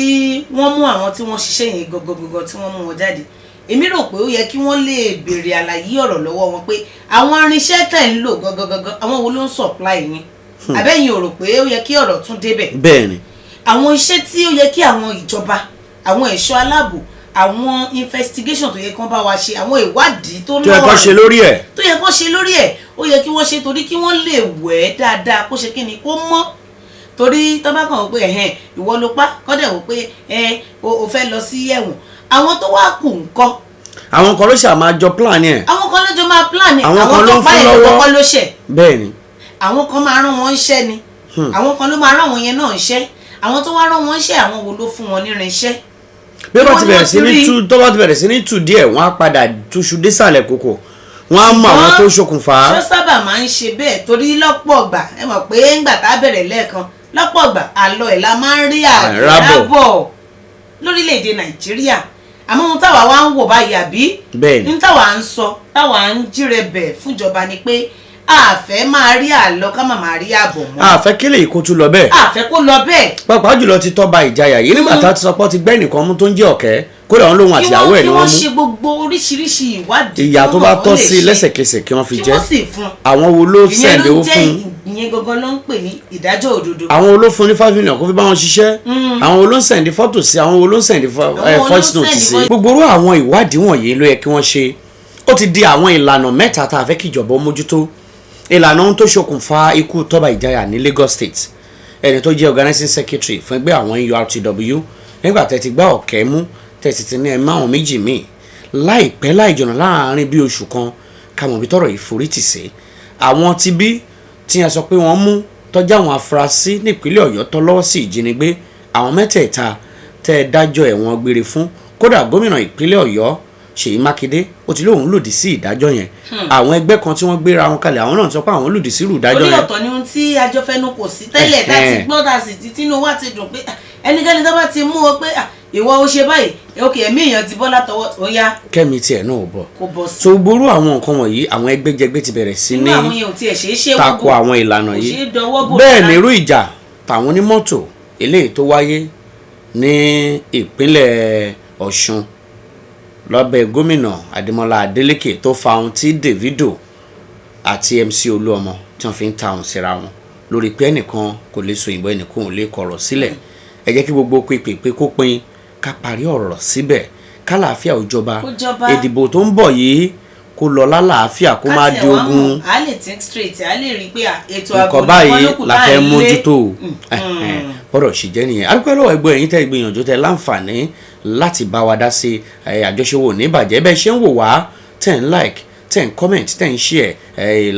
wọ́n mú àwọn tí wọ́n ṣiṣẹ́ yẹn gọ́gọ́gọ́gọ́ tí wọ́n mú wọn jáde èmi rò pé ó yẹ kí wọ́n lè béèrè àlàyé ọ̀rọ̀ lọ́wọ́ wọn pé àwọn irinṣẹ́ tẹ̀ ń lò gọ́gọ́gọ́gọ́ àwọn wo ló ń supply yín àbẹ́yìn ò rò pé ó yẹ kí ọ̀rọ̀ tún débẹ̀. bẹ́ẹ̀ni. àwọn iṣẹ́ tí ó yẹ kí àwọn ìjọba àwọn ẹ̀ṣọ́ aláàbò àwọn investigation tó yẹ kán bá wa ṣe àwọn ìwádìí tó yẹ kán ṣe lórí ẹ̀. tó yẹ kán ṣe lórí ẹ̀ ó yẹ kí wọ́n ṣe torí kí wọ́n lè wẹ̀ ẹ́ dáadáa kó ṣe kí ni kó mọ́ torí tó bá kàn wọ́n pé ìwọ ló pa kọ́dẹ̀ wò pé o fẹ́ lọ sí ẹ̀wọ̀n àwọn tó wá kù ńkọ́. àwọn kan ló ṣe àmà jọ plan yẹn. àwọn kan ló jọ máa plan yẹn. àwọn kan ló ń fún lọ́wọ́ àwọn kan ló ṣẹ̀. bẹ́ẹ̀ni. àwọn kan máa rán wọn iṣẹ́ ni. àwọn kan ló máa rán wọn yẹn náà iṣẹ́ àwọn tó wá rán wọn iṣẹ́ àwọn wo ló fún wọn nírin iṣẹ́. bí wọ́n ti bẹ̀rẹ̀ sí ní tú tó bá ti bẹ̀rẹ̀ sí ní tú díẹ̀ wọ́n á padà túṣu désàlẹ̀ kókó wọ́n á mọ àwọn tó ṣokùnfà. ṣó sábà máa ń ṣe bẹ́ẹ̀ torí lọ́pọ̀ ọgbà ẹ mọ̀ pé ńgbà tá a bẹ̀rẹ̀ lẹ́ẹ̀kan lọ́pọ̀ ọgbà àlọ́ ẹ̀ la máa ń rí àrábọ̀ lórílẹ̀‐èdè nàìjíríà àmọ́ ohun táwa wá ń wò báyìí àbí ní táwa ń sọ táwa ń jírẹ̀bẹ̀ fúnjọba ni pé àfẹ́ máa rí àlọ́ ká má máa rí àbọ̀ mọ́. àfẹ́ kí lè kó tún lọ bẹ́ẹ̀. àfẹ́ kó lọ bẹ́ẹ̀. pàápàá jùlọ ti tọ́ba ìjayà yìí nígbà tá a ti sọ pé ó ti gbẹ́ nìkan mú tó ń jẹ́ ọ̀kẹ́ kódà wọn lòun àtìyàwó ẹ̀ ni wọ́n mú. kí wọ́n ṣe gbogbo oríṣiríṣi ìwádìí. ìyà tó bá tọ́ sí lẹ́sẹ̀kẹsẹ̀ kí wọ́n fi jẹ́. kí wọ́n sì fún. àwọn wo ló sẹ̀ǹdì owó fún. ìyẹn gangan ló ń pè ní ìdájọ́ òdodo. àwọn wo ló fún ní 5 million kó fi bá wọn ṣiṣẹ́. àwọn wo ló ń sẹ̀ǹdì fọ́tò sí àwọn wo ló ń sẹ̀ǹdì voice note sí. gbogbo orú àwọn ìwádìí wọ̀nyí ló yẹ kí wọ́n ṣe. ó ti di àwọn ìlànà mẹ́ta tá a fẹ́ kí ìjọba mójútó. ìlànà ohun tó ṣokùnfà ikú Tọ́ba Ìjayà ní Lagos State ẹni tó jẹ́ organizing secretary fún ẹgbẹ́ àwọn NURTW nígbà tẹ́ ti gbá ọ̀kẹ́ mú tẹ̀sí ti ní ẹ̀ máwọn méjì míì láìpẹ́ láìjọ̀nà láàárín bí oṣù kan káwọn òbí tọrọ ìforítì sí àwọn ti bí tí a sọ pé wọ́n mú tọ́jú àwọn afurasí nípínlẹ̀ Ọ̀yọ́ tó lọ́wọ́ sí ìjínigbé àwọn mẹ́tẹ̀ẹ̀ta tẹ́ ẹ dájọ́ ẹ̀wọ̀n gbére fún kódà gómìnà ìpínlẹ̀ Ọ̀yọ́ Ṣèyí Mákindé ó ti lóun lòdì sí ìdájọ́ yẹn àwọn ẹgbẹ́ kan tí wọ́n gbéra wọn kalẹ̀ àwọn náà sọ pé àwọn lòdì sí irú ìdájọ́ yẹn. orí ọ̀tọ̀ ni ohun tí àjọfẹ́nu kò sí tẹ́lẹ̀ láti gbọ́ dà sí tínú wa ti dùn pé ẹnikẹ́ni tó bá ti mú o pé ìwọ ó ṣe báyìí òkè ẹ̀mí èèyàn ti bọ́ látọwọ́ ó yá. kẹ́mi tiẹ̀ náà ò bọ̀. kò bọ̀ sí. so gbóró àwọn nǹkan wọ̀nyí àwọn ẹgbẹ́jẹgbẹ́ ti bẹ̀rẹ̀ sí ní tako àwọn ìlànà yìí bẹ́ẹ̀ ni irú ìjà tàwọn onímọ́tò eléyìí tó wáyé ní ìpínlẹ̀ Ọ̀ṣun lọ́bẹ̀ gómìnà Adémọ́lá Adélékè tó fa ohun tí Davido àti MC Olúọmọ tí wọ́n fi ń ta ohun síra wọn lórí pé ẹnìkan kò lè so ìbò ẹnìkan ò lè kọ̀rọ̀ sílẹ̀ ẹ jẹ́ kí gbogbo pépè kó pin ká parí ọ̀rọ̀ síbẹ̀ kálàáfíà ó jọba ìdìbò tó ń bọ̀ yìí kó lọ lálàáfíà kó má di ogun a lè think straight a lè rí i pé ètò ààbò nǹkan báyìí la fẹ́ mójútó bọ́dọ̀ ṣì jẹ́ nìyẹn adúpẹ́ lọ́wọ́ ẹgbẹ́ ẹ̀yin tẹ́ gbìyànjú tẹ́ láǹfààní láti bá wa dá sí àjọṣewò níbàjẹ́ bẹ́ẹ̀ ṣe ń wò wá tẹ̀ ń like tẹ̀ ń comment tẹ̀ ń share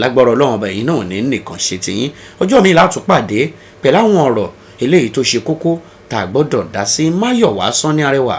lágbára Ọlọ́run ọba yìí náà ní nìkan ṣe tiyín ọjọ́ mi látún pàdé pẹ̀lú àwọn ọ̀rọ̀ eléyìí tó ṣe kókó tá a gbọ́dọ̀ dá sí Máyọ̀wá Sanni Arẹwà